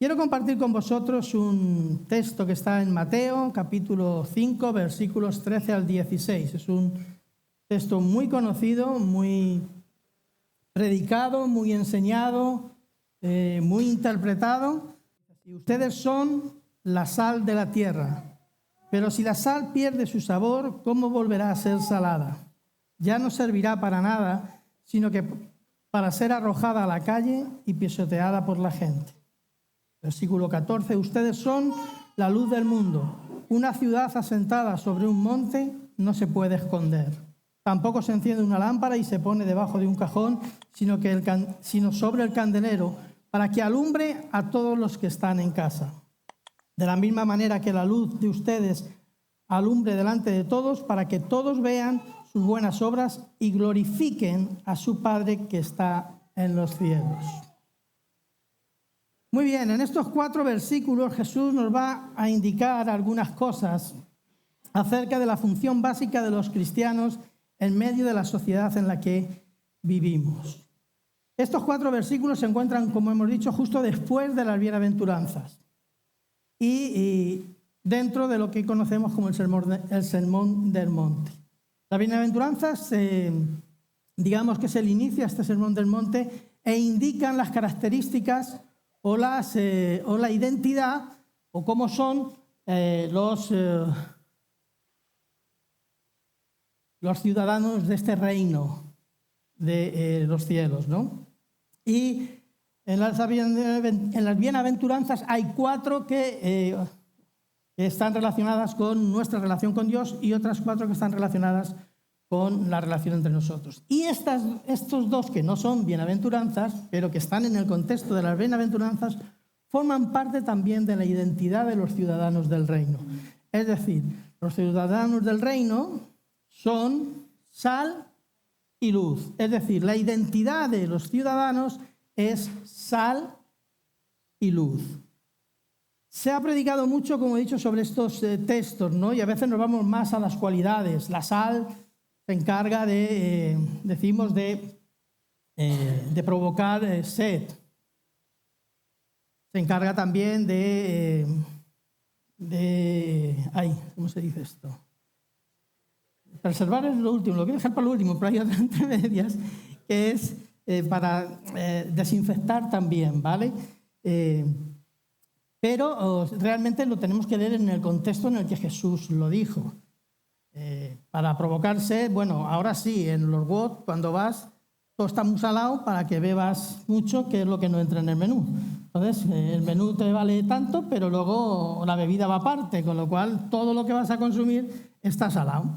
Quiero compartir con vosotros un texto que está en Mateo, capítulo 5, versículos 13 al 16. Es un texto muy conocido, muy predicado, muy enseñado, muy interpretado. Y ustedes son la sal de la tierra. Pero si la sal pierde su sabor, ¿cómo volverá a ser salada? Ya no servirá para nada, sino que para ser arrojada a la calle y pisoteada por la gente. Versículo 14. Ustedes son la luz del mundo. Una ciudad asentada sobre un monte no se puede esconder. Tampoco se enciende una lámpara y se pone debajo de un cajón, sino sobre el candelero, para que alumbre a todos los que están en casa. De la misma manera que la luz de ustedes alumbre delante de todos, para que todos vean sus buenas obras y glorifiquen a su Padre que está en los cielos. Muy bien, en estos 4 versículos Jesús nos va a indicar algunas cosas acerca de la función básica de los cristianos en medio de la sociedad en la que vivimos. Estos 4 versículos se encuentran, como hemos dicho, justo después de las bienaventuranzas y dentro de lo que conocemos como el Sermón del Monte. Las bienaventuranzas, digamos que es el inicio a este Sermón del Monte e indican las características o la identidad o cómo son los ciudadanos de este reino de los cielos, ¿no? Y en las bienaventuranzas hay 4 que están relacionadas con nuestra relación con Dios y otras 4 que están relacionadas con la relación entre nosotros. Y estos 2 que no son bienaventuranzas, pero que están en el contexto de las bienaventuranzas, forman parte también de la identidad de los ciudadanos del reino. Es decir, los ciudadanos del reino son sal y luz. Es decir, la identidad de los ciudadanos es sal y luz. Se ha predicado mucho, como he dicho, sobre estos textos, ¿no? Y a veces nos vamos más a las cualidades. La sal se encarga de provocar sed. Se encarga también ¿cómo se dice esto? Preservar es lo último, lo quiero dejar para lo último, pero hay otra entre medias, que es para desinfectar también, ¿vale? Pero realmente lo tenemos que leer en el contexto en el que Jesús lo dijo. Para provocarse, bueno, ahora sí, en los WOT, cuando vas, todo está muy salado para que bebas mucho, que es lo que no entra en el menú. Entonces, el menú te vale tanto, pero luego la bebida va aparte, con lo cual todo lo que vas a consumir está salado.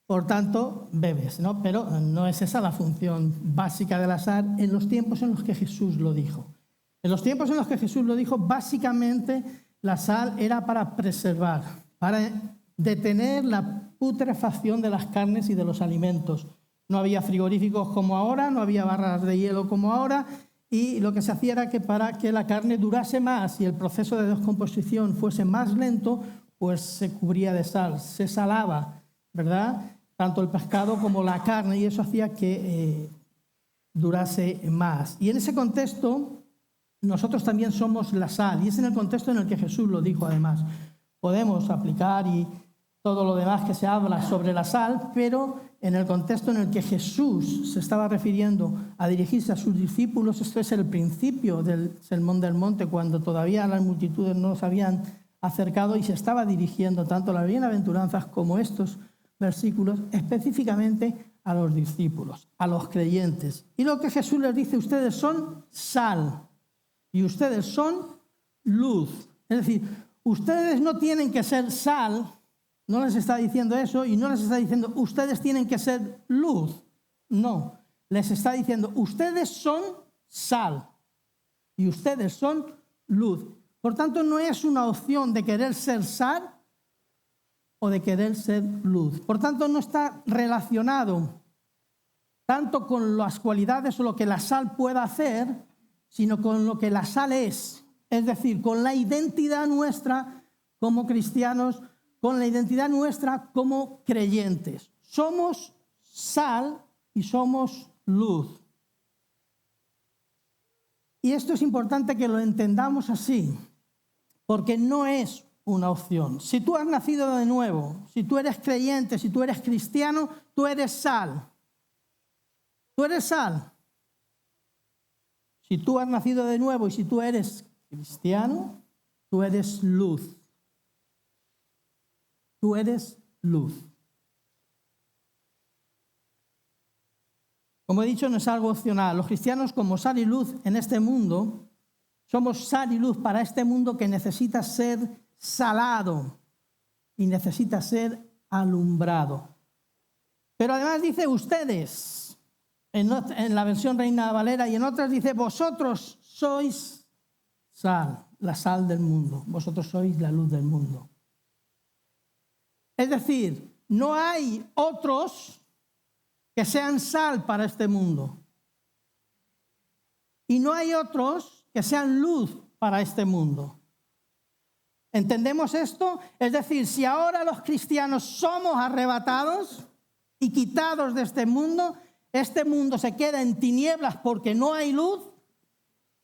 Por tanto, bebes, ¿no? Pero no es esa la función básica de la sal en los tiempos en los que Jesús lo dijo. En los tiempos en los que Jesús lo dijo, básicamente la sal era para preservar, para detener la putrefacción de las carnes y de los alimentos. No había frigoríficos como ahora, no había barras de hielo como ahora, y lo que se hacía era que para que la carne durase más y el proceso de descomposición fuese más lento, pues se cubría de sal, se salaba, ¿verdad? Tanto el pescado como la carne, y eso hacía que durase más. Y en ese contexto, nosotros también somos la sal, y es en el contexto en el que Jesús lo dijo además. Podemos aplicar y todo lo demás que se habla sobre la sal, pero en el contexto en el que Jesús se estaba refiriendo a dirigirse a sus discípulos, esto es el principio del Sermón del Monte, cuando todavía las multitudes no se habían acercado y se estaba dirigiendo tanto a las bienaventuranzas como estos versículos específicamente a los discípulos, a los creyentes. Y lo que Jesús les dice, ustedes son sal y ustedes son luz. Es decir, ustedes no tienen que ser sal, no les está diciendo eso, y no les está diciendo ustedes tienen que ser luz. No, les está diciendo ustedes son sal y ustedes son luz. Por tanto, no es una opción de querer ser sal o de querer ser luz. Por tanto, no está relacionado tanto con las cualidades o lo que la sal pueda hacer, sino con lo que la sal es decir, con la identidad nuestra como cristianos, con la identidad nuestra como creyentes. Somos sal y somos luz. Y esto es importante que lo entendamos así, porque no es una opción. Si tú has nacido de nuevo, si tú eres creyente, si tú eres cristiano, tú eres sal. Tú eres sal. Si tú has nacido de nuevo y si tú eres cristiano, tú eres luz. Tú eres luz. Como he dicho, no es algo opcional. Los cristianos, como sal y luz en este mundo, somos sal y luz para este mundo que necesita ser salado y necesita ser alumbrado. Pero además dice ustedes, en la versión Reina Valera, y en otras dice, vosotros sois sal, la sal del mundo. Vosotros sois la luz del mundo. Es decir, no hay otros que sean sal para este mundo. Y no hay otros que sean luz para este mundo. ¿Entendemos esto? Es decir, si ahora los cristianos somos arrebatados y quitados de este mundo se queda en tinieblas porque no hay luz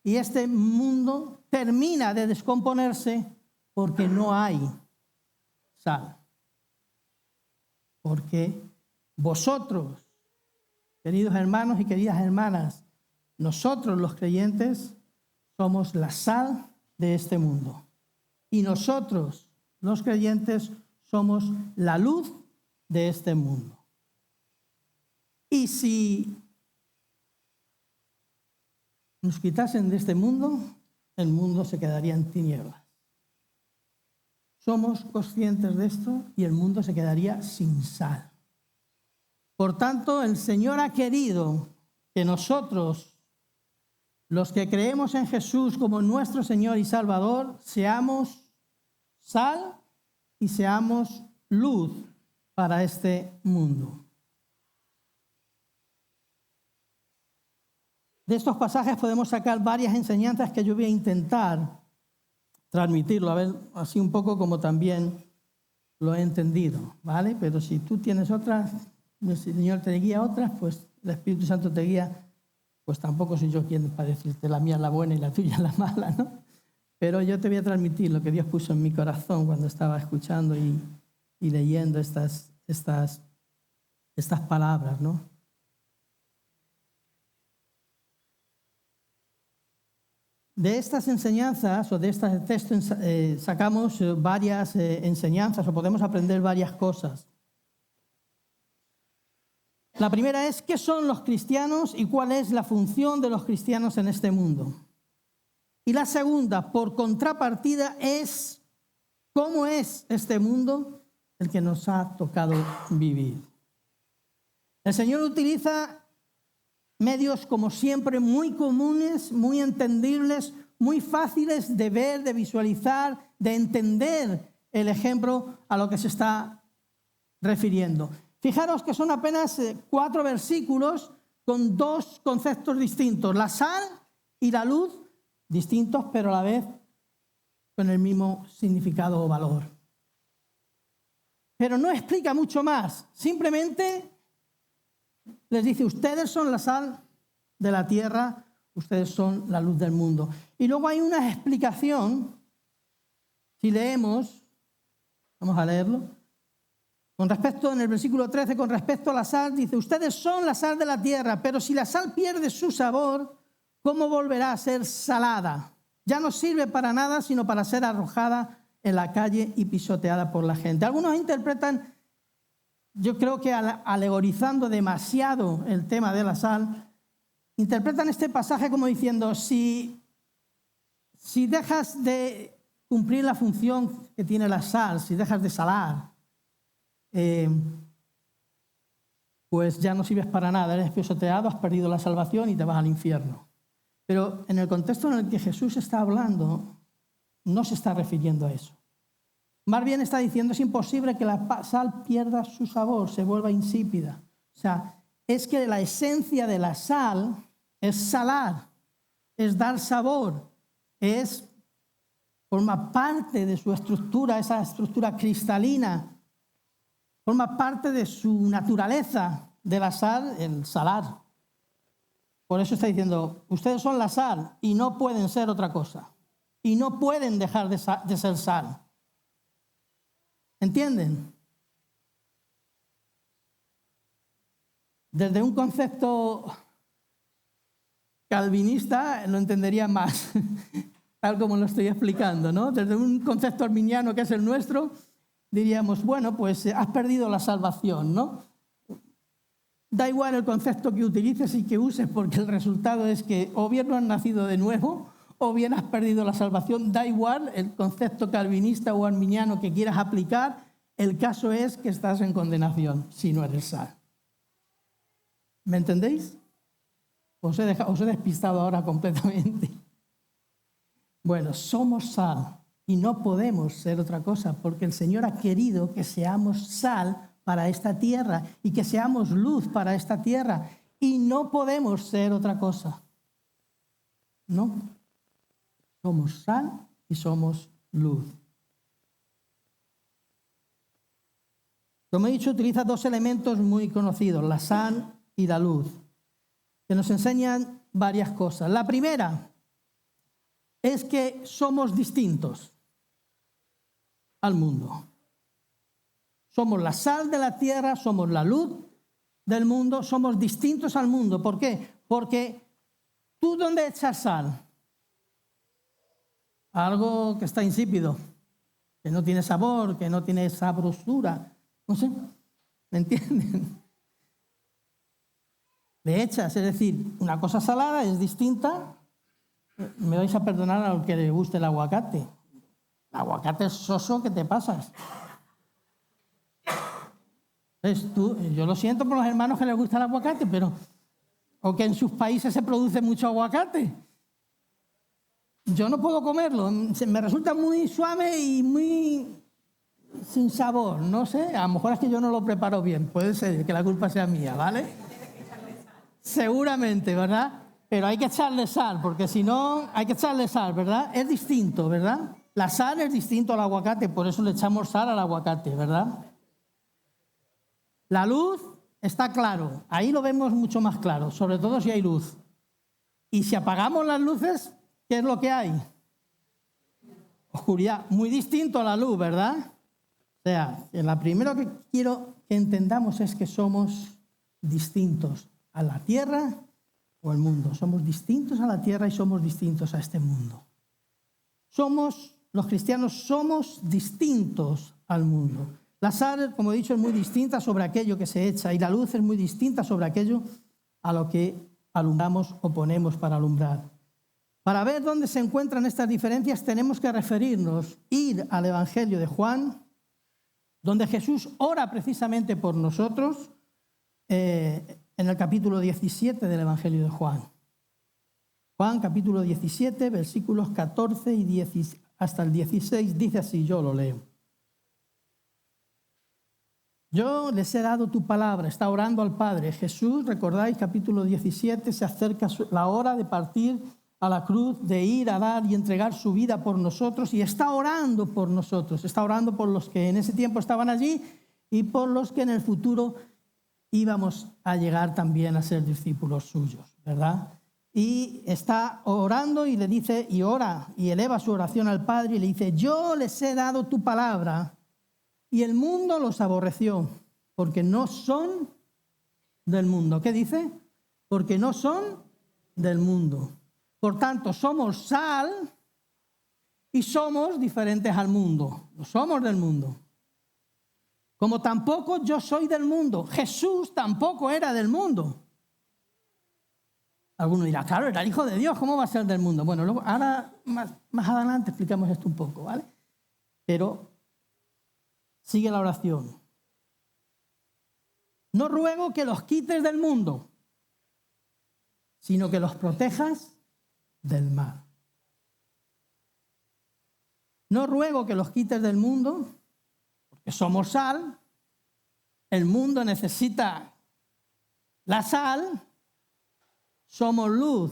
y este mundo termina de descomponerse porque no hay sal. Porque vosotros, queridos hermanos y queridas hermanas, nosotros los creyentes somos la sal de este mundo. Y nosotros, los creyentes, somos la luz de este mundo. Y si nos quitasen de este mundo, el mundo se quedaría en tinieblas. Somos conscientes de esto y el mundo se quedaría sin sal. Por tanto, el Señor ha querido que nosotros, los que creemos en Jesús como nuestro Señor y Salvador, seamos sal y seamos luz para este mundo. De estos pasajes podemos sacar varias enseñanzas que yo voy a intentar transmitirlo, a ver, así un poco como también lo he entendido, ¿vale? Pero si tú tienes otras, si el Señor te guía otras, pues el Espíritu Santo te guía, pues tampoco soy yo quien para decirte la mía es la buena y la tuya es la mala, ¿no? Pero yo te voy a transmitir lo que Dios puso en mi corazón cuando estaba escuchando y leyendo estas palabras, ¿no? De estas enseñanzas o de este texto sacamos varias enseñanzas o podemos aprender varias cosas. La primera es, ¿qué son los cristianos y cuál es la función de los cristianos en este mundo? Y la segunda, por contrapartida, es cómo es este mundo el que nos ha tocado vivir. El Señor utiliza medios, como siempre, muy comunes, muy entendibles, muy fáciles de ver, de visualizar, de entender el ejemplo a lo que se está refiriendo. Fijaros que son apenas 4 versículos con 2 conceptos distintos. La sal y la luz, distintos, pero a la vez con el mismo significado o valor. Pero no explica mucho más. Simplemente les dice, ustedes son la sal de la tierra, ustedes son la luz del mundo. Y luego hay una explicación, si leemos, vamos a leerlo, con respecto, en el versículo 13, con respecto a la sal, dice, ustedes son la sal de la tierra, pero si la sal pierde su sabor, ¿cómo volverá a ser salada? Ya no sirve para nada, sino para ser arrojada en la calle y pisoteada por la gente. Algunos interpretan, yo creo que alegorizando demasiado el tema de la sal, interpretan este pasaje como diciendo, si dejas de cumplir la función que tiene la sal, si dejas de salar, pues ya no sirves para nada, eres pisoteado, has perdido la salvación y te vas al infierno. Pero en el contexto en el que Jesús está hablando, no se está refiriendo a eso. Más bien está diciendo, es imposible que la sal pierda su sabor, se vuelva insípida. O sea, es que la esencia de la sal es salar, es dar sabor, forma parte de su estructura, esa estructura cristalina, forma parte de su naturaleza de la sal, el salar. Por eso está diciendo, ustedes son la sal y no pueden ser otra cosa. Y no pueden dejar de ser sal. ¿Entienden? Desde un concepto calvinista lo entendería más, tal como lo estoy explicando, ¿no? Desde un concepto arminiano que es el nuestro, diríamos, bueno, pues has perdido la salvación, ¿no? Da igual el concepto que utilices y que uses, porque el resultado es que o bien no has nacido de nuevo, o bien has perdido la salvación. Da igual el concepto calvinista o arminiano que quieras aplicar, el caso es que estás en condenación si no eres sal. ¿Me entendéis? Os he despistado ahora completamente. Bueno, somos sal y no podemos ser otra cosa, porque el Señor ha querido que seamos sal para esta tierra y que seamos luz para esta tierra, y no podemos ser otra cosa. No. Somos sal y somos luz. Como he dicho, utiliza dos elementos muy conocidos, la sal y la luz, que nos enseñan varias cosas. La primera es que somos distintos al mundo. Somos la sal de la tierra, somos la luz del mundo, somos distintos al mundo. ¿Por qué? Porque ¿tú dónde echas sal? Algo que está insípido, que no tiene sabor, que no tiene sabrosura. No sé, ¿me entienden? Le echas, es decir, una cosa salada es distinta. Me vais a perdonar a los que les guste el aguacate. El aguacate es soso que te pasas. Yo lo siento por los hermanos que les gusta el aguacate, pero o que en sus países se produce mucho aguacate. Yo no puedo comerlo, me resulta muy suave y muy sin sabor, no sé, a lo mejor es que yo no lo preparo bien, puede ser que la culpa sea mía, ¿vale? Seguramente, ¿verdad? Pero hay que echarle sal, porque si no, hay que echarle sal, ¿verdad? Es distinto, ¿verdad? La sal es distinto al aguacate, por eso le echamos sal al aguacate, ¿verdad? La luz está claro, ahí lo vemos mucho más claro, sobre todo si hay luz. Y si apagamos las luces, ¿qué es lo que hay? Oscuridad, muy distinto a la luz, ¿verdad? O sea, lo primero que quiero que entendamos es que somos distintos a la tierra o al mundo. Somos distintos a la tierra y somos distintos a este mundo. Los cristianos somos distintos al mundo. La sal, como he dicho, es muy distinta sobre aquello que se echa y la luz es muy distinta sobre aquello a lo que alumbramos o ponemos para alumbrar. Para ver dónde se encuentran estas diferencias tenemos que ir al Evangelio de Juan, donde Jesús ora precisamente por nosotros, en el capítulo 17 del Evangelio de Juan. Juan, capítulo 17, versículos 14 y hasta el 16, dice así, yo lo leo. Yo les he dado tu palabra, está orando al Padre. Jesús, recordáis, capítulo 17, se acerca la hora de partir a la cruz, de ir a dar y entregar su vida por nosotros, y está orando por nosotros, está orando por los que en ese tiempo estaban allí y por los que en el futuro íbamos a llegar también a ser discípulos suyos, ¿verdad? Y está orando y le dice, y ora, y eleva su oración al Padre y le dice, yo les he dado tu palabra, y el mundo los aborreció, porque no son del mundo. ¿Qué dice? Porque no son del mundo. Por tanto, somos sal y somos diferentes al mundo. No somos del mundo. Como tampoco yo soy del mundo. Jesús tampoco era del mundo. Alguno dirá, claro, era el Hijo de Dios, ¿cómo va a ser del mundo? Bueno, luego, ahora más adelante explicamos esto un poco, ¿vale? Pero sigue la oración. No ruego que los quites del mundo, sino que los protejas del mal. No ruego que los quites del mundo, porque somos sal, el mundo necesita la sal, somos luz,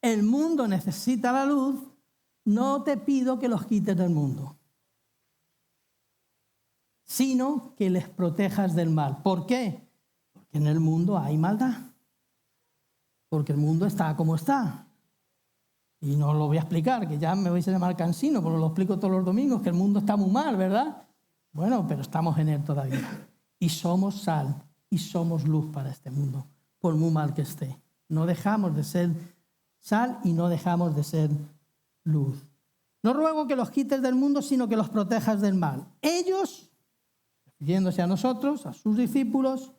el mundo necesita la luz, no te pido que los quites del mundo, sino que les protejas del mal. ¿Por qué? Porque en el mundo hay maldad. porque el mundo está como está. Y no lo voy a explicar, que ya me vais a llamar cansino, porque lo explico todos los domingos, que el mundo está muy mal, ¿verdad? Bueno, pero estamos en él todavía. Y somos sal y somos luz para este mundo, por muy mal que esté. No dejamos de ser sal y no dejamos de ser luz. No ruego que los quites del mundo, sino que los protejas del mal. Ellos, refiriéndose a nosotros, a sus discípulos,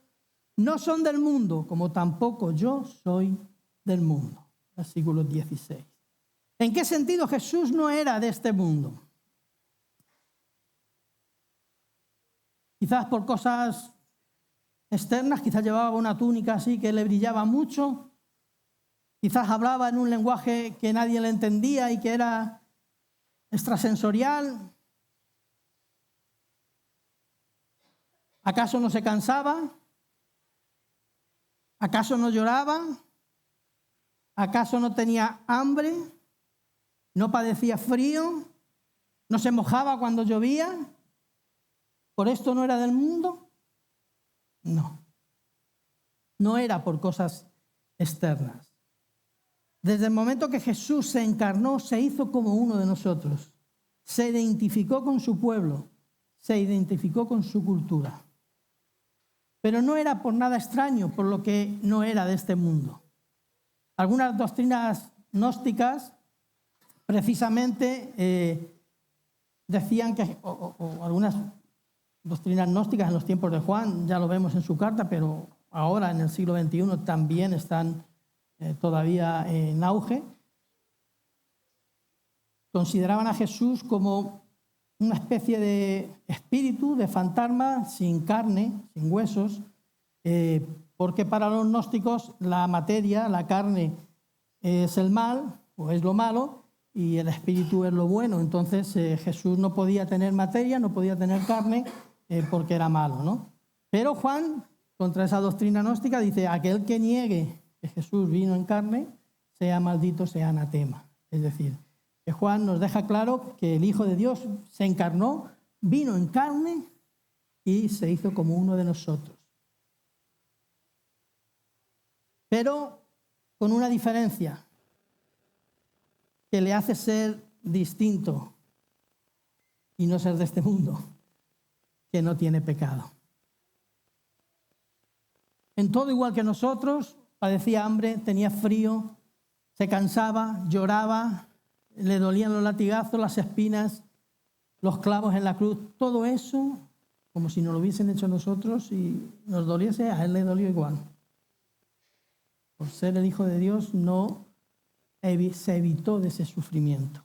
no son del mundo, como tampoco yo soy del mundo. Versículo 16. ¿En qué sentido Jesús no era de este mundo? Quizás por cosas externas, quizás llevaba una túnica así que le brillaba mucho, quizás hablaba en un lenguaje que nadie le entendía y que era extrasensorial. ¿Acaso no se cansaba? ¿Acaso no lloraba? ¿Acaso no tenía hambre? ¿No padecía frío? ¿No se mojaba cuando llovía? ¿Por esto no era del mundo? No. No era por cosas externas. Desde el momento que Jesús se encarnó, se hizo como uno de nosotros. Se identificó con su pueblo, se identificó con su cultura. Pero no era por nada extraño, por lo que no era de este mundo. Algunas doctrinas gnósticas precisamente decían que, o algunas doctrinas gnósticas en los tiempos de Juan, ya lo vemos en su carta, pero ahora en el siglo XXI también están todavía en auge, consideraban a Jesús como una especie de espíritu, de fantasma, sin carne, sin huesos, porque para los gnósticos la materia, la carne, es el mal, o es lo malo, y el espíritu es lo bueno. Entonces Jesús no podía tener materia, no podía tener carne, porque era malo, ¿no? Pero Juan, contra esa doctrina gnóstica, dice: aquel que niegue que Jesús vino en carne, sea maldito, sea anatema. Es decir, que Juan nos deja claro que el Hijo de Dios se encarnó, vino en carne y se hizo como uno de nosotros. Pero con una diferencia que le hace ser distinto y no ser de este mundo, que no tiene pecado. En todo igual que nosotros, padecía hambre, tenía frío, se cansaba, lloraba, le dolían los latigazos, las espinas, los clavos en la cruz, todo eso, como si nos lo hubiesen hecho nosotros y nos doliese, a él le dolió igual. Por ser el Hijo de Dios no se evitó de ese sufrimiento.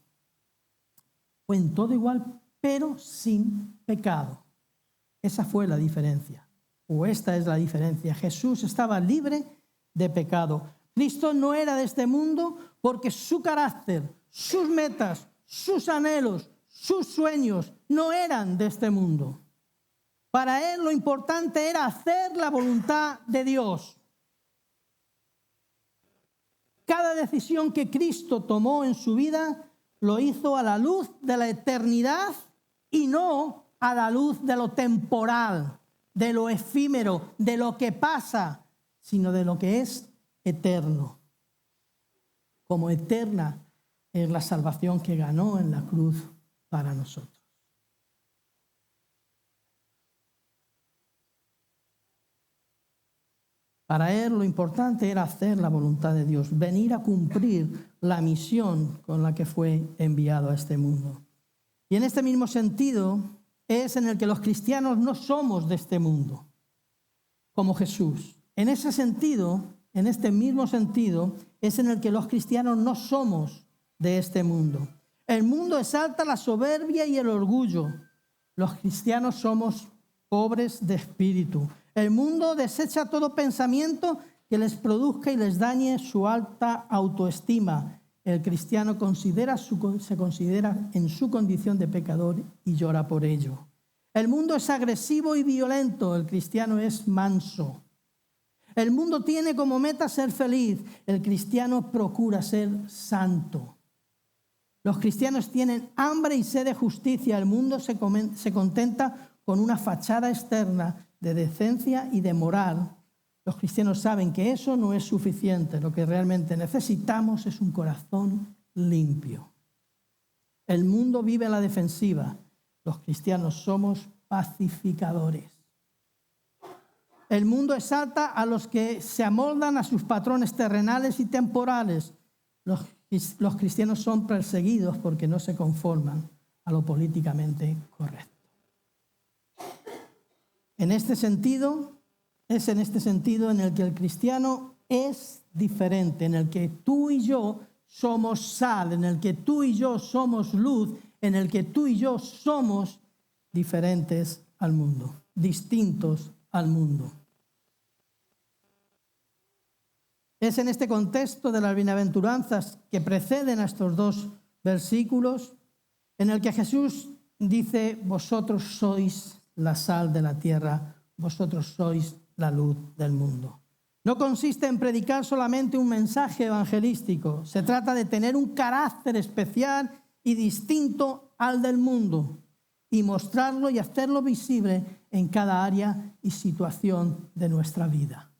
Fue en todo igual, pero sin pecado. Esa fue la diferencia, o esta es la diferencia. Jesús estaba libre de pecado. Cristo no era de este mundo porque su carácter, sus metas, sus anhelos, sus sueños no eran de este mundo. Para él lo importante era hacer la voluntad de Dios. Cada decisión que Cristo tomó en su vida lo hizo a la luz de la eternidad y no a la luz de lo temporal, de lo efímero, de lo que pasa, sino de lo que es eterno. Como eterna es la salvación que ganó en la cruz para nosotros. Para él lo importante era hacer la voluntad de Dios, venir a cumplir la misión con la que fue enviado a este mundo. Y en este mismo sentido es en el que los cristianos no somos de este mundo, como Jesús. En ese sentido, en este mismo sentido, es en el que los cristianos no somos de este mundo. El mundo exalta la soberbia y el orgullo. Los cristianos somos pobres de espíritu. El mundo desecha todo pensamiento que les produzca y les dañe su alta autoestima. El cristiano se considera en su condición de pecador y llora por ello. El mundo es agresivo y violento. El cristiano es manso. El mundo tiene como meta ser feliz. El cristiano procura ser santo. Los cristianos tienen hambre y sed de justicia. El mundo se contenta con una fachada externa de decencia y de moral, los cristianos saben que eso no es suficiente. Lo que realmente necesitamos es un corazón limpio. El mundo vive a la defensiva. Los cristianos somos pacificadores. El mundo exalta a los que se amoldan a sus patrones terrenales y temporales. Los cristianos son perseguidos porque no se conforman a lo políticamente correcto. En este sentido, es en este sentido en el que el cristiano es diferente, en el que tú y yo somos sal, en el que tú y yo somos luz, en el que tú y yo somos diferentes al mundo, distintos al mundo. Es en este contexto de las bienaventuranzas que preceden a estos dos versículos en el que Jesús dice: vosotros sois la sal de la tierra, vosotros sois la luz del mundo. No consiste en predicar solamente un mensaje evangelístico, se trata de tener un carácter especial y distinto al del mundo y mostrarlo y hacerlo visible en cada área y situación de nuestra vida.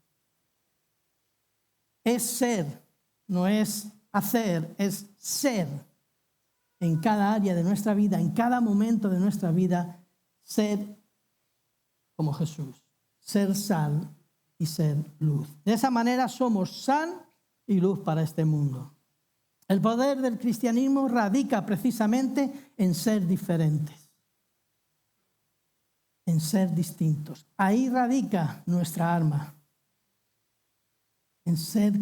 Es ser, no es hacer, es ser en cada área de nuestra vida, en cada momento de nuestra vida, ser como Jesús, ser sal y ser luz. De esa manera somos sal y luz para este mundo. El poder del cristianismo radica precisamente en ser diferentes, en ser distintos. Ahí radica nuestra arma, en ser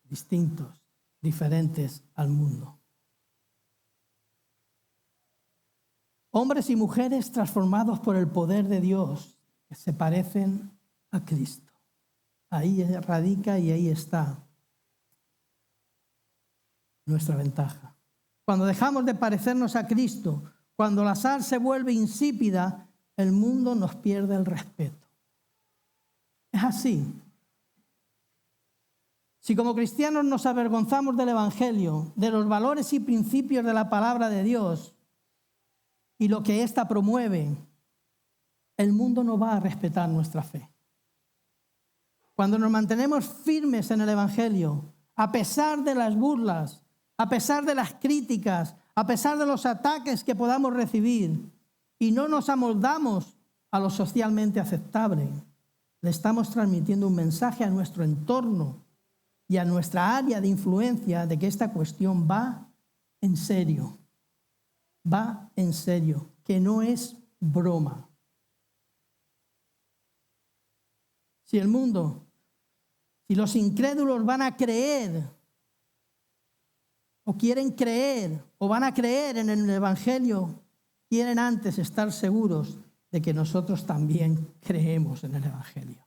distintos, diferentes al mundo. Hombres y mujeres transformados por el poder de Dios, que se parecen a Cristo. Ahí radica y ahí está nuestra ventaja. Cuando dejamos de parecernos a Cristo, cuando la sal se vuelve insípida, el mundo nos pierde el respeto. Es así. Si como cristianos nos avergonzamos del Evangelio, de los valores y principios de la palabra de Dios y lo que ésta promueve, el mundo no va a respetar nuestra fe. Cuando nos mantenemos firmes en el Evangelio, a pesar de las burlas, a pesar de las críticas, a pesar de los ataques que podamos recibir, y no nos amoldamos a lo socialmente aceptable, le estamos transmitiendo un mensaje a nuestro entorno y a nuestra área de influencia de que esta cuestión va en serio, que no es broma. Si el mundo, si los incrédulos van a creer o quieren creer o van a creer en el Evangelio, quieren antes estar seguros de que nosotros también creemos en el Evangelio,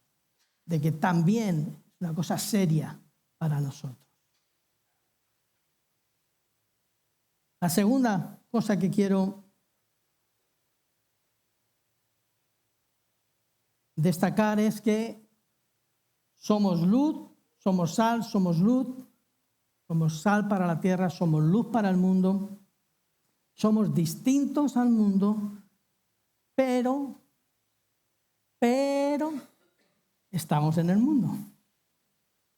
de que también es una cosa seria para nosotros. La segunda cosa que quiero destacar es que somos luz, somos sal, somos luz, somos sal para la tierra, somos luz para el mundo, somos distintos al mundo, pero estamos en el mundo,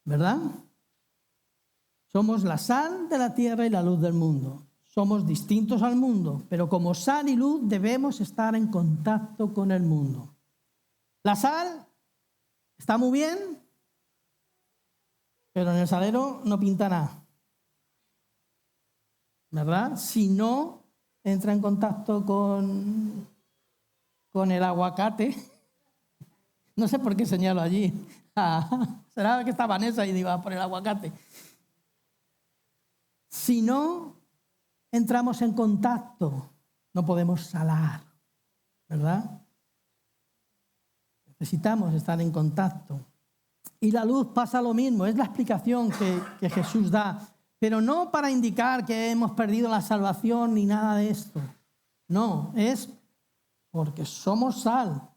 ¿verdad? Somos la sal de la tierra y la luz del mundo. Somos distintos al mundo, pero como sal y luz debemos estar en contacto con el mundo. La sal está muy bien, pero en el salero no pinta nada, ¿verdad? Si no entra en contacto con el aguacate, no sé por qué señalo allí. Será que está Vanessa y digo, por el aguacate. Si no entramos en contacto, no podemos salar, ¿verdad? Necesitamos estar en contacto. Y la luz pasa lo mismo, es la explicación que Jesús da, pero no para indicar que hemos perdido la salvación ni nada de esto. No, es porque somos sal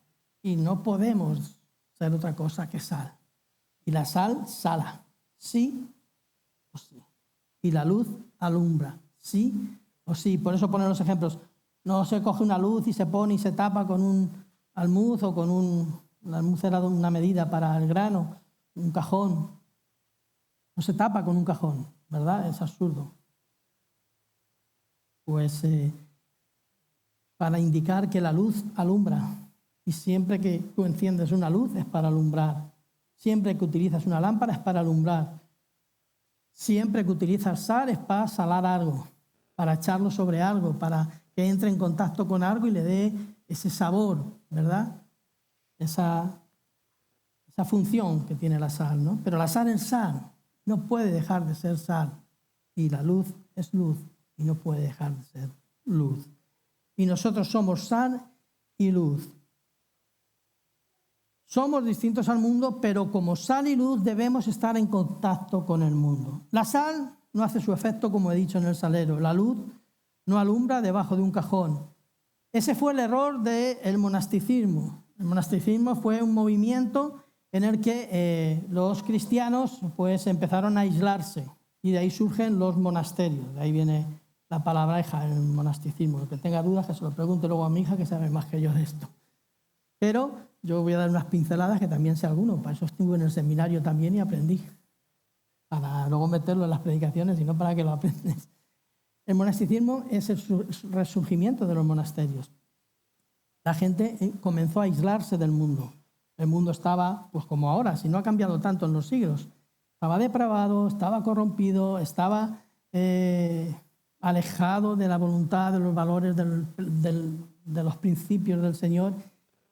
y no podemos ser otra cosa que sal. Y la sal sala, sí o sí. Y la luz alumbra, sí o sí. Por eso ponen los ejemplos. No se coge una luz y se pone y se tapa con un almuz o con la almuz era una medida para el grano. un cajón. No se tapa con un cajón, ¿verdad? Es absurdo. Pues para indicar que la luz alumbra. Y siempre que tú enciendes una luz es para alumbrar. Siempre que utilizas una lámpara es para alumbrar. Siempre que utilizas sal es para salar algo, para echarlo sobre algo, para que entre en contacto con algo y le dé ese sabor, ¿verdad? Esa función que tiene la sal, ¿no? Pero la sal es sal, no puede dejar de ser sal. Y la luz es luz y no puede dejar de ser luz. Y nosotros somos sal y luz. Somos distintos al mundo, pero como sal y luz debemos estar en contacto con el mundo. La sal no hace su efecto, como he dicho, en el salero. La luz no alumbra debajo de un cajón. Ese fue el error del monasticismo. El monasticismo fue un movimiento en el que los cristianos pues, empezaron a aislarse y de ahí surgen los monasterios. De ahí viene la palabra el monasticismo. El que tenga dudas que se lo pregunte luego a mi hija, que sabe más que yo de esto. Pero yo voy a dar unas pinceladas que también sé alguno. Para eso estuve en el seminario también y aprendí. Para luego meterlo en las predicaciones y no para que lo aprendes. El monasticismo es el resurgimiento de los monasterios. La gente comenzó a aislarse del mundo. El mundo estaba, pues como ahora, si no ha cambiado tanto en los siglos. Estaba depravado, estaba corrompido, estaba alejado de la voluntad, de los valores, de los principios del Señor.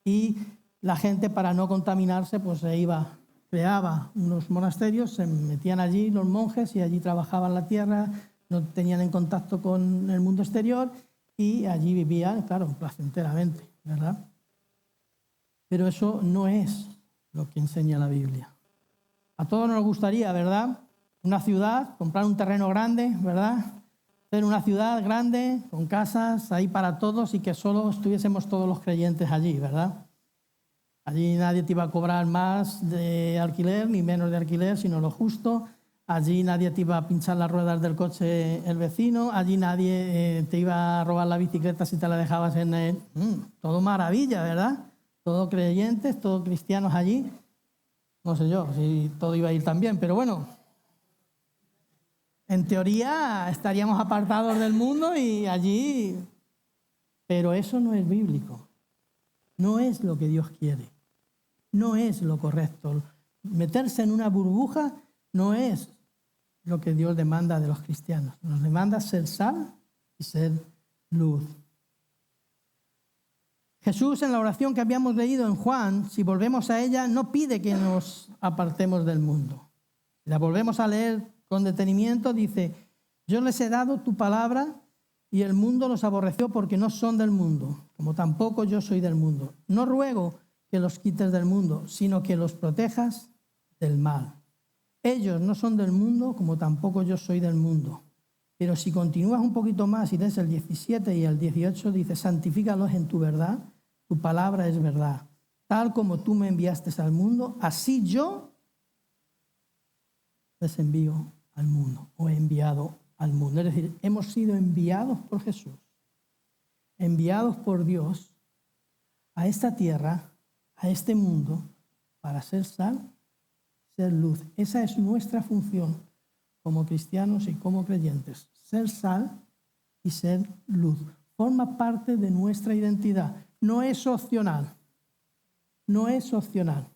Y la gente, para no contaminarse, pues se iba, creaba unos monasterios, se metían allí los monjes y allí trabajaban la tierra, no tenían en contacto con el mundo exterior y allí vivían, claro, placenteramente, ¿verdad? Pero eso no es lo que enseña la Biblia. A todos nos gustaría, ¿verdad? Una ciudad, comprar un terreno grande, ¿verdad? Hacer una ciudad grande, con casas ahí para todos y que solo estuviésemos todos los creyentes allí, ¿verdad? Allí nadie te iba a cobrar más de alquiler ni menos de alquiler, sino lo justo. Allí nadie te iba a pinchar las ruedas del coche el vecino. Allí nadie te iba a robar la bicicleta si te la dejabas en el... todo maravilla, ¿verdad? Todos creyentes, todos cristianos allí. No sé yo si todo iba a ir tan bien, pero bueno. En teoría estaríamos apartados del mundo y allí... Pero eso no es bíblico. No es lo que Dios quiere. No es lo correcto. Meterse en una burbuja no es lo que Dios demanda de los cristianos. Nos demanda ser sal y ser luz. Jesús, en la oración que habíamos leído en Juan, si volvemos a ella, no pide que nos apartemos del mundo. Si la volvemos a leer con detenimiento, dice: yo les he dado tu palabra y el mundo los aborreció porque no son del mundo, como tampoco yo soy del mundo. No ruego que los quites del mundo, sino que los protejas del mal. Ellos no son del mundo, como tampoco yo soy del mundo. Pero si continúas un poquito más y lees el 17 y el 18, dice: santifícalos en tu verdad, tu palabra es verdad. Tal como tú me enviaste al mundo, así yo les envío al mundo, o he enviado al mundo. Es decir, hemos sido enviados por Jesús, enviados por Dios a esta tierra, a este mundo, para ser sal, ser luz. Esa es nuestra función como cristianos y como creyentes. Ser sal y ser luz. Forma parte de nuestra identidad. No es opcional. No es opcional.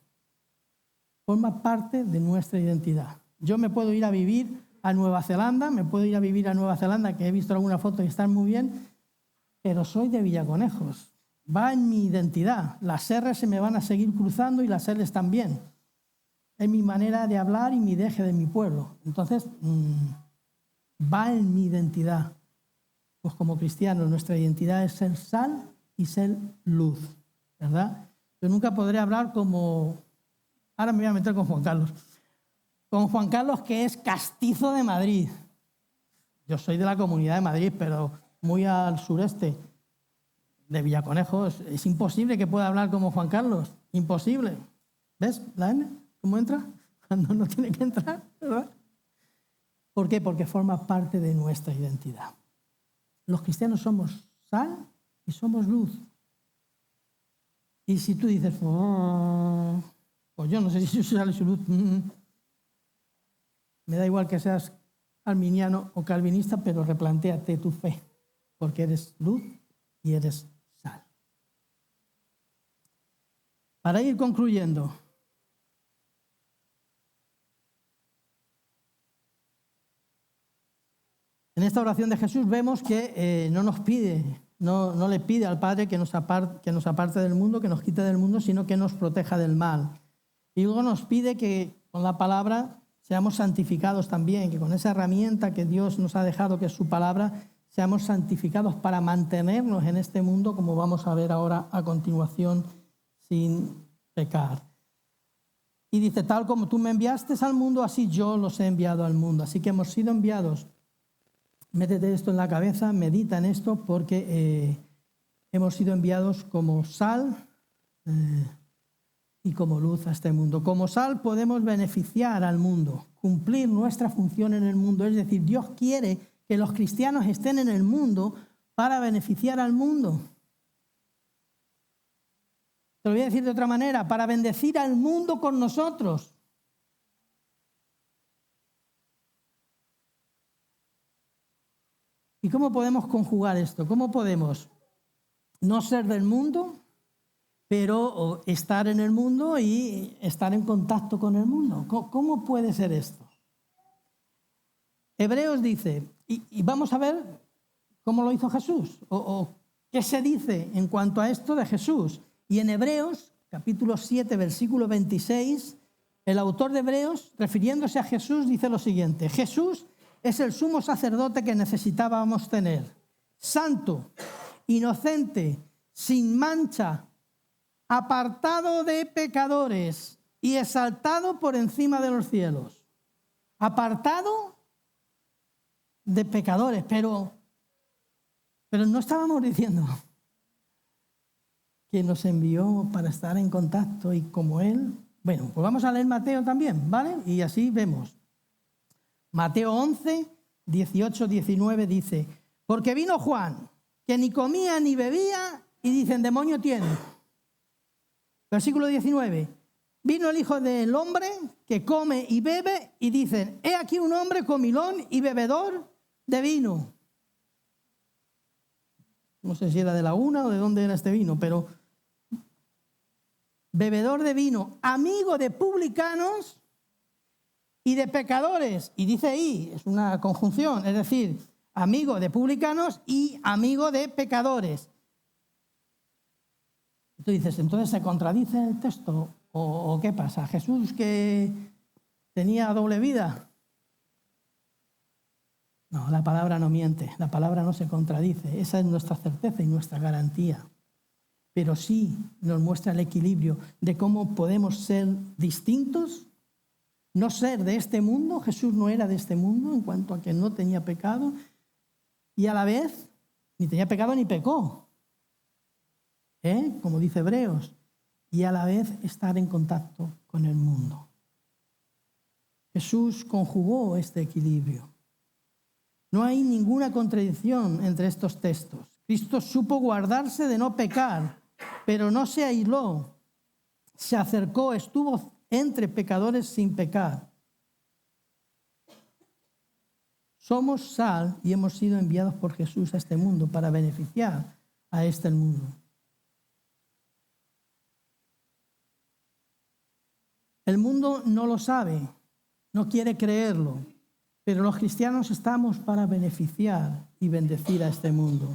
Forma parte de nuestra identidad. Yo me puedo ir a vivir a Nueva Zelanda, que he visto alguna foto y están muy bien, pero soy de Villaconejos. Va en mi identidad. Las R's se me van a seguir cruzando y las L's también. Es mi manera de hablar y mi deje de mi pueblo. Entonces, va en mi identidad. Pues como cristianos, nuestra identidad es ser sal y ser luz, ¿verdad? Yo nunca podré hablar como... Ahora me voy a meter con Juan Carlos. Con Juan Carlos, que es castizo de Madrid. Yo soy de la Comunidad de Madrid, pero muy al sureste de Villaconejos. Es imposible que pueda hablar como Juan Carlos. Imposible. ¿Ves la N? ¿Cómo entra? Cuando no tiene que entrar, ¿verdad? ¿Por qué? Porque forma parte de nuestra identidad. Los cristianos somos sal y somos luz. Y si tú dices, Pues yo no sé si soy sal y soy luz. Me da igual que seas arminiano o calvinista, pero replantéate tu fe, porque eres luz y eres sal. Para ir concluyendo, en esta oración de Jesús vemos que no nos pide, no le pide al Padre que nos aparte del mundo, que nos quite del mundo, sino que nos proteja del mal. Y luego nos pide que con la palabra seamos santificados también, que con esa herramienta que Dios nos ha dejado, que es su palabra, seamos santificados para mantenernos en este mundo, como vamos a ver ahora a continuación, sin pecar. Y dice, tal como tú me enviaste al mundo, así yo los he enviado al mundo. Así que hemos sido enviados. Métete esto en la cabeza, medita en esto, porque hemos sido enviados como sal y como luz a este mundo. Como sal podemos beneficiar al mundo, cumplir nuestra función en el mundo. Es decir, Dios quiere que los cristianos estén en el mundo para beneficiar al mundo. Te lo voy a decir de otra manera, para bendecir al mundo con nosotros. ¿Y cómo podemos conjugar esto? ¿Cómo podemos no ser del mundo, pero estar en el mundo y estar en contacto con el mundo? ¿Cómo puede ser esto? Hebreos dice, y vamos a ver cómo lo hizo Jesús, o qué se dice en cuanto a esto de Jesús. Y en Hebreos, capítulo 7, versículo 26, el autor de Hebreos, refiriéndose a Jesús, dice lo siguiente: Jesús es el sumo sacerdote que necesitábamos tener, santo, inocente, sin mancha, apartado de pecadores y exaltado por encima de los cielos. Apartado de pecadores, pero no estábamos diciendo que nos envió para estar en contacto y como Él. Bueno, pues vamos a leer Mateo también, ¿vale? Y así vemos. Mateo 11, 18, 19 dice, porque vino Juan, que ni comía ni bebía, y dicen, demonio tiene. Versículo 19, vino el Hijo del Hombre, que come y bebe, y dicen, he aquí un hombre comilón y bebedor de vino. No sé si era de Laguna o de dónde era este vino, pero bebedor de vino, amigo de publicanos y de pecadores. Y dice ahí, es una conjunción, es decir, amigo de publicanos y amigo de pecadores. Tú dices, ¿entonces se contradice el texto? ¿O qué pasa? ¿Jesús que tenía doble vida? No, la palabra no miente, la palabra no se contradice. Esa es nuestra certeza y nuestra garantía. Pero sí nos muestra el equilibrio de cómo podemos ser distintos, no ser de este mundo. Jesús no era de este mundo en cuanto a que no tenía pecado y a la vez ni tenía pecado ni pecó, como dice Hebreos, y a la vez estar en contacto con el mundo. Jesús conjugó este equilibrio. No hay ninguna contradicción entre estos textos. Cristo supo guardarse de no pecar, pero no se aisló, se acercó, estuvo entre pecadores sin pecar. Somos sal y hemos sido enviados por Jesús a este mundo para beneficiar a este mundo. El mundo no lo sabe, no quiere creerlo, pero los cristianos estamos para beneficiar y bendecir a este mundo.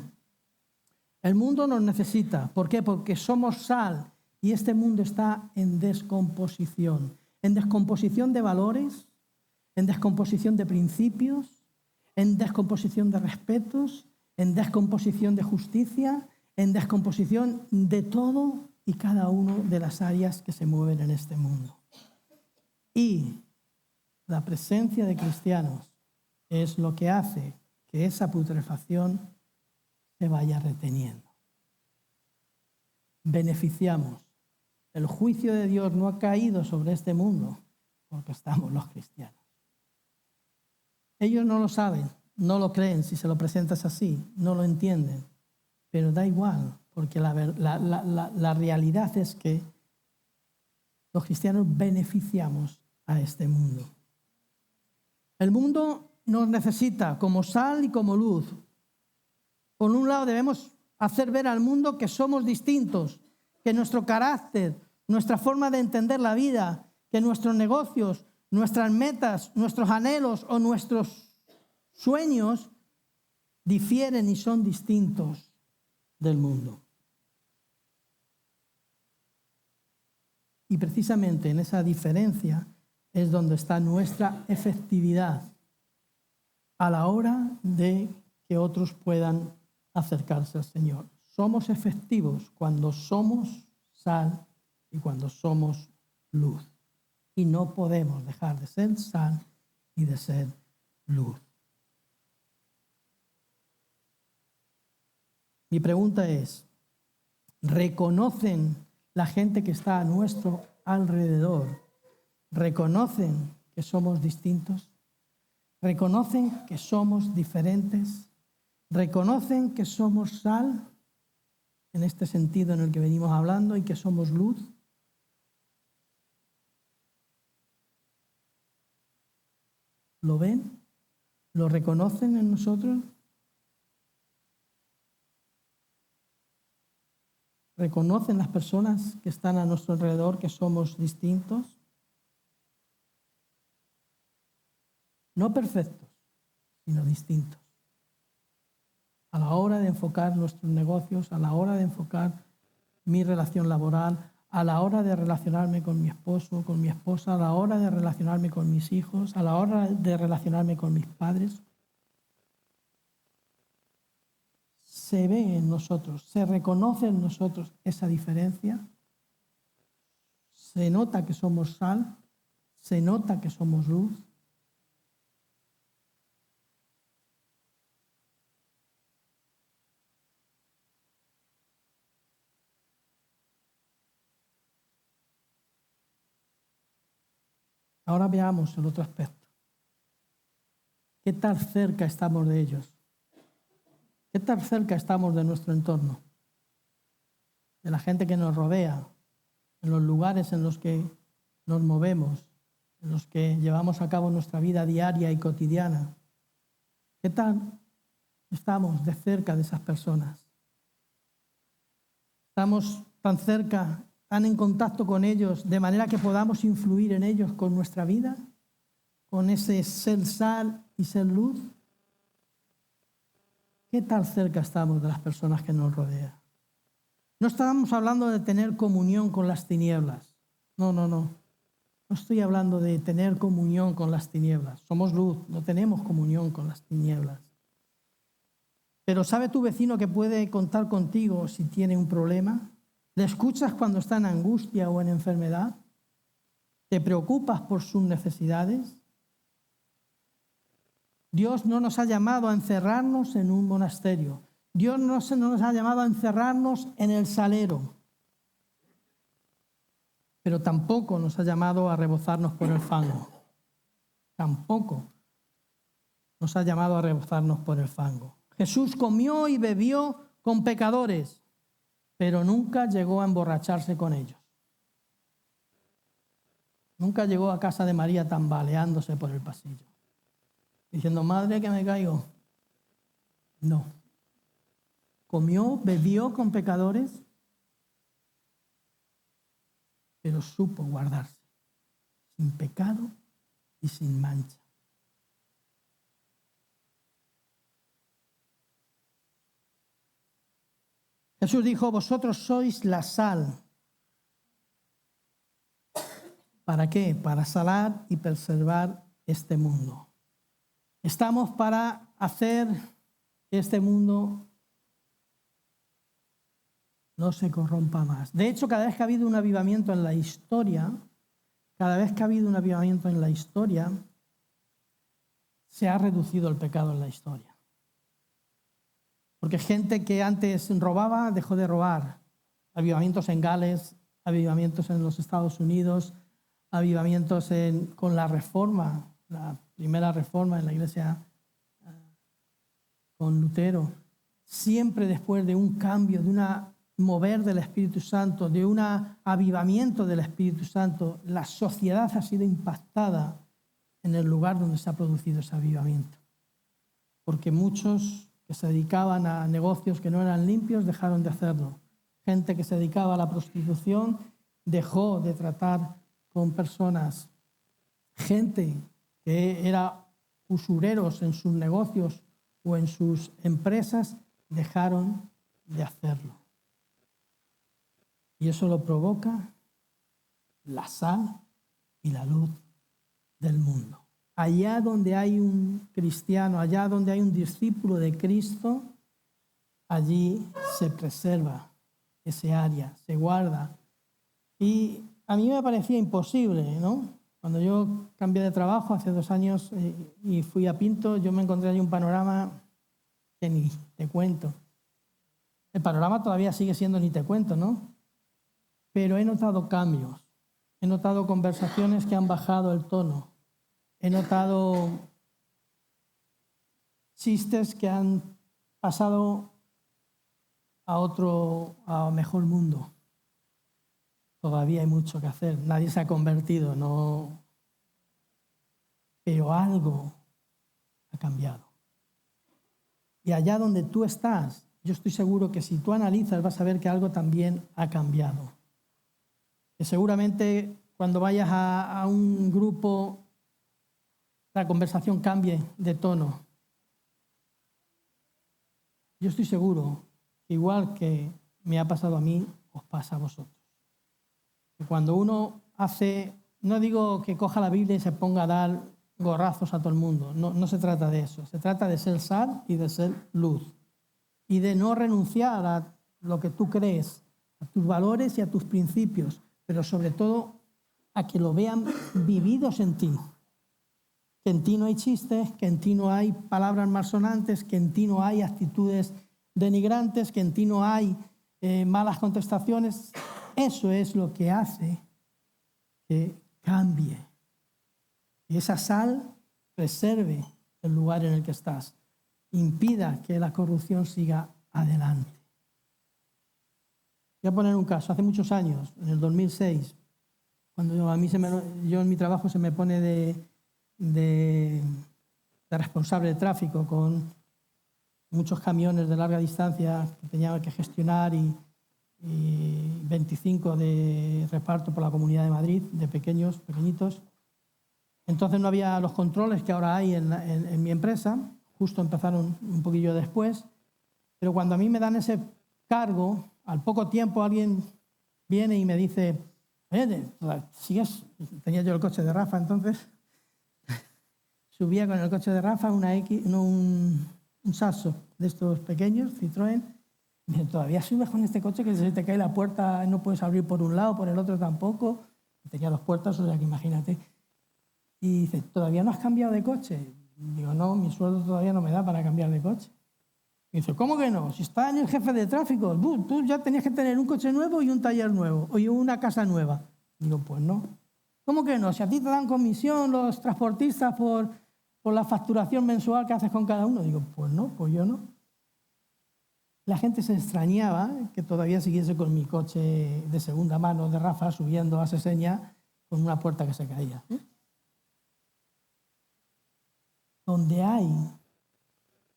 El mundo nos necesita. ¿Por qué? Porque somos sal y este mundo está en descomposición de valores, en descomposición de principios, en descomposición de respetos, en descomposición de justicia, en descomposición de todo y cada una de las áreas que se mueven en este mundo. Y la presencia de cristianos es lo que hace que esa putrefacción se vaya reteniendo. Beneficiamos. El juicio de Dios no ha caído sobre este mundo porque estamos los cristianos. Ellos no lo saben, no lo creen, si se lo presentas así, no lo entienden, pero da igual, porque la realidad es que los cristianos beneficiamos a este mundo. El mundo nos necesita como sal y como luz. Por un lado, debemos hacer ver al mundo que somos distintos, que nuestro carácter, nuestra forma de entender la vida, que nuestros negocios, nuestras metas, nuestros anhelos o nuestros sueños difieren y son distintos del mundo. Y precisamente en esa diferencia es donde está nuestra efectividad a la hora de que otros puedan acercarse al Señor. Somos efectivos cuando somos sal y cuando somos luz. Y no podemos dejar de ser sal y de ser luz. Mi pregunta es, ¿reconocen la gente que está a nuestro alrededor? ¿Reconocen que somos distintos? ¿Reconocen que somos diferentes? ¿Reconocen que somos sal, en este sentido en el que venimos hablando, y que somos luz? ¿Lo ven? ¿Lo reconocen en nosotros? ¿Reconocen las personas que están a nuestro alrededor que somos distintos? No perfectos, sino distintos. A la hora de enfocar nuestros negocios, a la hora de enfocar mi relación laboral, a la hora de relacionarme con mi esposo, con mi esposa, a la hora de relacionarme con mis hijos, a la hora de relacionarme con mis padres, se ve en nosotros, se reconoce en nosotros esa diferencia, se nota que somos sal, se nota que somos luz. Ahora veamos el otro aspecto. ¿Qué tan cerca estamos de ellos? ¿Qué tan cerca estamos de nuestro entorno? De la gente que nos rodea, en los lugares en los que nos movemos, en los que llevamos a cabo nuestra vida diaria y cotidiana. ¿Qué tan estamos de cerca de esas personas? ¿Estamos tan cerca, tan en contacto con ellos, de manera que podamos influir en ellos con nuestra vida? ¿Con ese ser sal y ser luz? ¿Qué tan cerca estamos de las personas que nos rodean? No estamos hablando de tener comunión con las tinieblas. No. No estoy hablando de tener comunión con las tinieblas. Somos luz, no tenemos comunión con las tinieblas. Pero ¿sabe tu vecino que puede contar contigo si tiene un problema? ¿Le escuchas cuando está en angustia o en enfermedad? ¿Te preocupas por sus necesidades? Dios no nos ha llamado a encerrarnos en un monasterio. Dios no nos ha llamado a encerrarnos en el salero. Pero tampoco nos ha llamado a rebozarnos por el fango. Tampoco nos ha llamado a rebozarnos por el fango. Jesús comió y bebió con pecadores, pero nunca llegó a emborracharse con ellos. Nunca llegó a casa de María tambaleándose por el pasillo, diciendo, madre, que me caigo. No. Comió, bebió con pecadores, pero supo guardarse, sin pecado y sin mancha. Jesús dijo, vosotros sois la sal. ¿Para qué? Para salar y preservar este mundo. Estamos para hacer que este mundo no se corrompa más. De hecho, cada vez que ha habido un avivamiento en la historia, se ha reducido el pecado en la historia. Porque gente que antes robaba, dejó de robar. Avivamientos en Gales, avivamientos en los Estados Unidos, avivamientos con la Reforma, la primera Reforma en la Iglesia con Lutero. Siempre después de un cambio, de una mover del Espíritu Santo, de un avivamiento del Espíritu Santo, la sociedad ha sido impactada en el lugar donde se ha producido ese avivamiento. Porque muchos que se dedicaban a negocios que no eran limpios dejaron de hacerlo. Gente que se dedicaba a la prostitución dejó de tratar con personas. Gente que era usureros en sus negocios o en sus empresas dejaron de hacerlo. Y eso lo provoca la sal y la luz del mundo. Allá donde hay un cristiano, allá donde hay un discípulo de Cristo, allí se preserva ese área, se guarda. Y a mí me parecía imposible, ¿no? Cuando yo cambié de trabajo hace 2 años y fui a Pinto, yo me encontré allí un panorama que ni te cuento. El panorama todavía sigue siendo ni te cuento, ¿no? Pero he notado cambios, he notado conversaciones que han bajado el tono, he notado chistes que han pasado a mejor mundo. Todavía hay mucho que hacer, nadie se ha convertido, no, pero algo ha cambiado. Y allá donde tú estás, yo estoy seguro que si tú analizas vas a ver que algo también ha cambiado. Que seguramente cuando vayas a un grupo la conversación cambie de tono. Yo estoy seguro que igual que me ha pasado a mí, os pasa a vosotros. Que cuando uno hace, no digo que coja la Biblia y se ponga a dar gorrazos a todo el mundo, no se trata de eso, se trata de ser sal y de ser luz y de no renunciar a lo que tú crees, a tus valores y a tus principios, pero sobre todo a que lo vean vividos en ti. Que en ti no hay chistes, que en ti no hay palabras malsonantes, que en ti no hay actitudes denigrantes, que en ti no hay malas contestaciones. Eso es lo que hace que cambie. Y esa sal preserve el lugar en el que estás, impida que la corrupción siga adelante. Voy a poner un caso. Hace muchos años, en el 2006, cuando yo en mi trabajo se me pone de responsable de tráfico con muchos camiones de larga distancia que tenía que gestionar y 25 de reparto por la Comunidad de Madrid, de pequeñitos. Entonces no había los controles que ahora hay en mi empresa, justo empezaron un poquillo después, pero cuando a mí me dan ese cargo, al poco tiempo alguien viene y me dice, oye, ¿sigues? Tenía yo el coche de Rafa entonces, subía con el coche de Rafa un Saxo de estos pequeños, Citroën, y me dice, ¿todavía subes con este coche que se te cae la puerta, no puedes abrir por un lado, por el otro tampoco? Tenía 2 puertas, o sea que imagínate. Y dice, ¿todavía no has cambiado de coche? Digo, no, mi sueldo todavía no me da para cambiar de coche. Y dice, ¿cómo que no? Si está en el jefe de tráfico, tú ya tenías que tener un coche nuevo y un taller nuevo, o una casa nueva. Digo, pues no. ¿Cómo que no? Si a ti te dan comisión los transportistas por la facturación mensual que haces con cada uno. Digo, pues no, pues yo no. La gente se extrañaba que todavía siguiese con mi coche de segunda mano de Rafa subiendo a Seseña con una puerta que se caía. Donde hay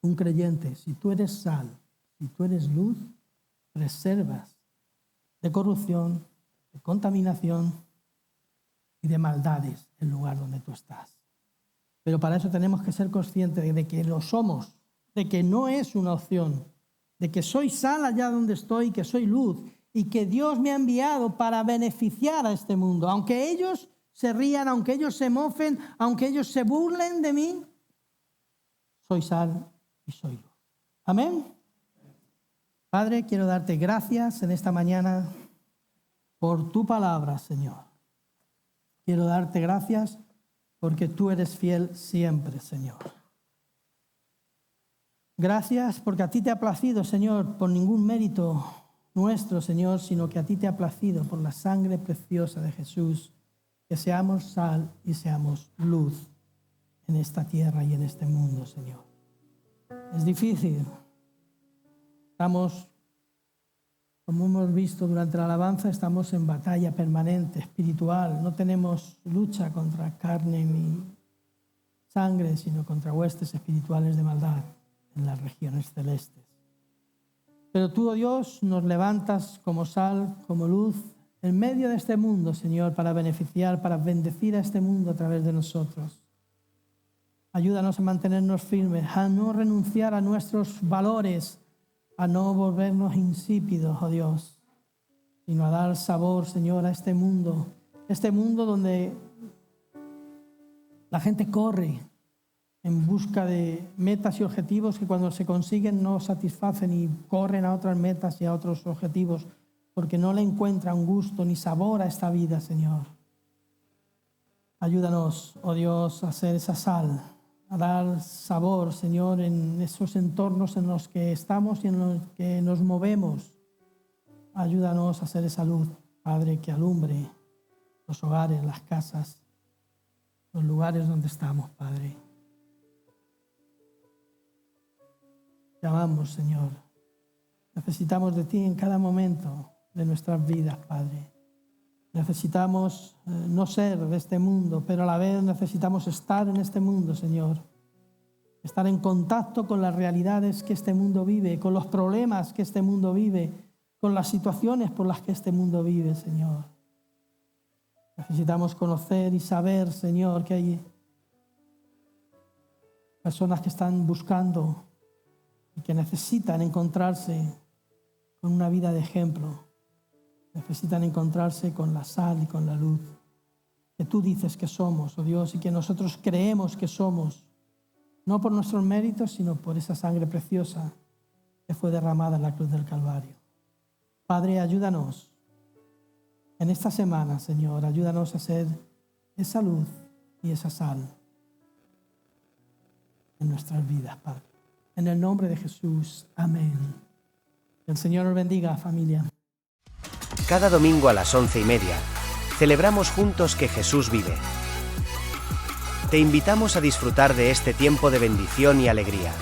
un creyente, si tú eres sal, si tú eres luz, preservas de corrupción, de contaminación y de maldades el lugar donde tú estás. Pero para eso tenemos que ser conscientes de que lo somos, de que no es una opción, de que soy sal allá donde estoy, que soy luz y que Dios me ha enviado para beneficiar a este mundo. Aunque ellos se rían, aunque ellos se mofen, aunque ellos se burlen de mí, soy sal y soy luz. Amén. Padre, quiero darte gracias en esta mañana por tu palabra, Señor. Quiero darte gracias porque tú eres fiel siempre, Señor. Gracias porque a ti te ha placido, Señor, por ningún mérito nuestro, Señor, sino que a ti te ha placido por la sangre preciosa de Jesús, que seamos sal y seamos luz en esta tierra y en este mundo, Señor. Es difícil. Estamos Como hemos visto durante la alabanza, estamos en batalla permanente, espiritual. No tenemos lucha contra carne ni sangre, sino contra huestes espirituales de maldad en las regiones celestes. Pero tú, oh Dios, nos levantas como sal, como luz, en medio de este mundo, Señor, para beneficiar, para bendecir a este mundo a través de nosotros. Ayúdanos a mantenernos firmes, a no renunciar a nuestros valores, a no volvernos insípidos, oh Dios, sino a dar sabor, Señor, a este mundo donde la gente corre en busca de metas y objetivos que cuando se consiguen no satisfacen y corren a otras metas y a otros objetivos porque no le encuentran gusto ni sabor a esta vida, Señor. Ayúdanos, oh Dios, a hacer esa sal, a dar sabor, Señor, en esos entornos en los que estamos y en los que nos movemos. Ayúdanos a hacer esa luz, Padre, que alumbre los hogares, las casas, los lugares donde estamos, Padre. Te amamos, Señor. Necesitamos de ti en cada momento de nuestras vidas, Padre. Necesitamos no ser de este mundo, pero a la vez necesitamos estar en este mundo, Señor. Estar en contacto con las realidades que este mundo vive, con los problemas que este mundo vive, con las situaciones por las que este mundo vive, Señor. Necesitamos conocer y saber, Señor, que hay personas que están buscando y que necesitan encontrarse con una vida de ejemplo. Necesitan encontrarse con la sal y con la luz que tú dices que somos, oh Dios, y que nosotros creemos que somos, no por nuestros méritos, sino por esa sangre preciosa que fue derramada en la cruz del Calvario. Padre, ayúdanos en esta semana, Señor, ayúdanos a ser esa luz y esa sal en nuestras vidas, Padre. En el nombre de Jesús, amén. El Señor nos bendiga, familia. Cada domingo a las 11:30 celebramos juntos que Jesús vive. Te invitamos a disfrutar de este tiempo de bendición y alegría.